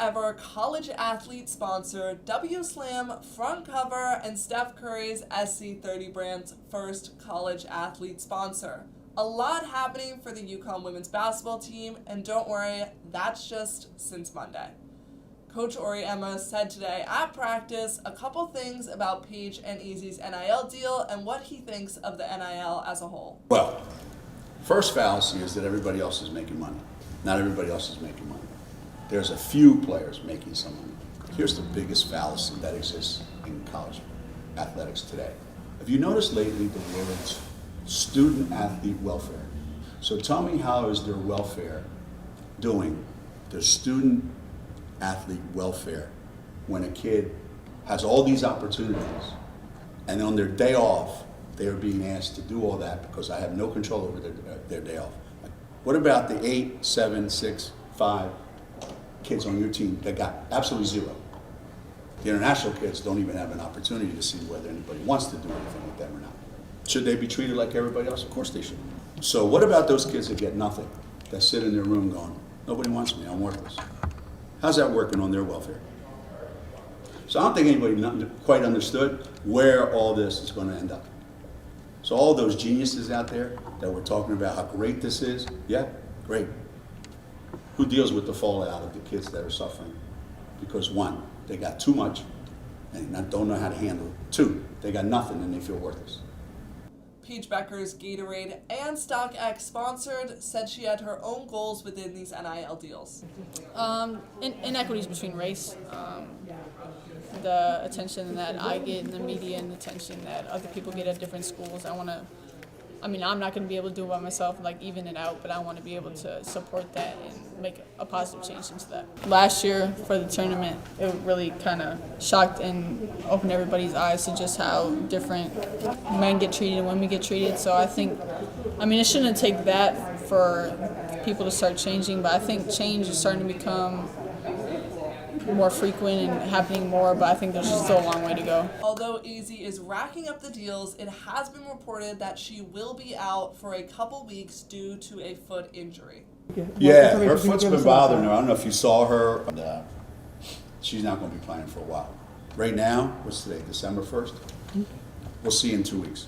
ever college athlete sponsor, WSlam front cover, and Steph Curry's SC30 brand's first college athlete sponsor. A lot happening for the UConn women's basketball team, and don't worry, that's just since Monday. Coach Ori Emma said today at practice a couple things about Paige and Azzi's NIL deal and what he thinks of the NIL as a whole. Well, first fallacy is that everybody else is making money. Not everybody else is making money. There's a few players making some money. Here's the biggest fallacy that exists in college athletics today. Have you noticed lately the words student athlete welfare? So tell me, how is their welfare doing, their student athlete welfare, when a kid has all these opportunities and on their day off they are being asked to do all that because I have no control over their day off? What about the 8, 7, 6, 5 kids on your team that got absolutely zero? The international kids don't even have an opportunity to see whether anybody wants to do anything with them or not. Should they be treated like everybody else? Of course they should. So what about those kids that get nothing, that sit in their room going, nobody wants me, I'm worthless? How's that working on their welfare? So I don't think anybody quite understood where all this is going to end up. So all those geniuses out there that were talking about how great this is, yeah, great. Who deals with the fallout of the kids that are suffering? Because one, they got too much and don't know how to handle it. Two, they got nothing and they feel worthless. Paige Bueckers, Gatorade, and StockX sponsored, said she had her own goals within these NIL deals. Inequities between race, the attention that I get in the media and the attention that other people get at different schools. I'm not going to be able to do it by myself, like even it out, but I want to be able to support that and make a positive change into that. Last year for the tournament, it really kind of shocked and opened everybody's eyes to just how different men get treated and women get treated. So I think, it shouldn't take that for people to start changing, but I think change is starting to become more frequent and happening more, but I think there's still a long way to go. Although Azzi is racking up the deals, it has been reported that she will be out for a couple weeks due to a foot injury. Yeah, her foot's been bothering her. I don't know if you saw her. She's not going to be playing for a while. Right now, what's today, December 1st? We'll see in 2 weeks.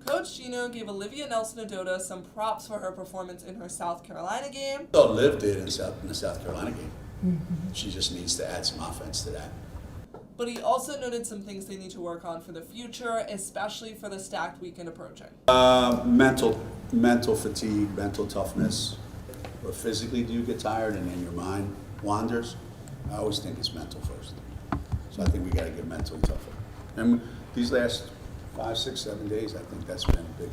Coach Geno gave Olivia Nelson-Ododa some props for her performance in her South Carolina game. So Liv did in the South Carolina game. She just needs to add some offense to that. But he also noted some things they need to work on for the future, especially for the stacked weekend approaching. Mental fatigue, mental toughness. Or physically, do you get tired and then your mind wanders? I always think it's mental first. So I think we got to get mentally tougher. And these last 5, 6, 7 days, I think that's been a big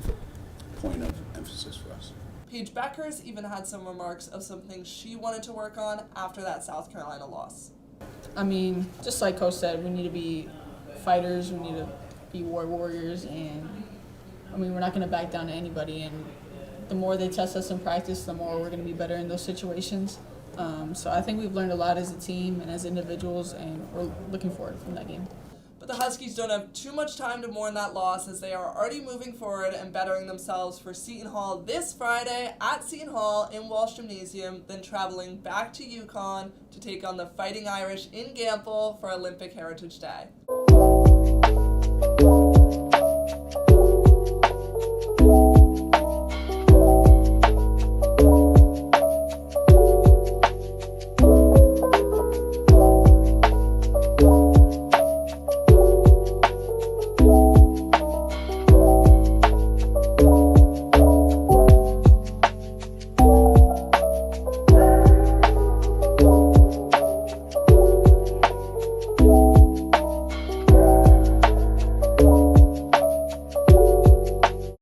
point of emphasis for us. Paige Bueckers even had some remarks of some things she wanted to work on after that South Carolina loss. Just like Coach said, we need to be fighters, we need to be warriors, and we're not going to back down to anybody. And the more they test us in practice, the more we're going to be better in those situations. So I think we've learned a lot as a team and as individuals, and we're looking forward from that game. But the Huskies don't have too much time to mourn that loss, as they are already moving forward and bettering themselves for Seton Hall this Friday at Seton Hall in Walsh Gymnasium, then traveling back to UConn to take on the Fighting Irish in Gampel for Olympic Heritage Day.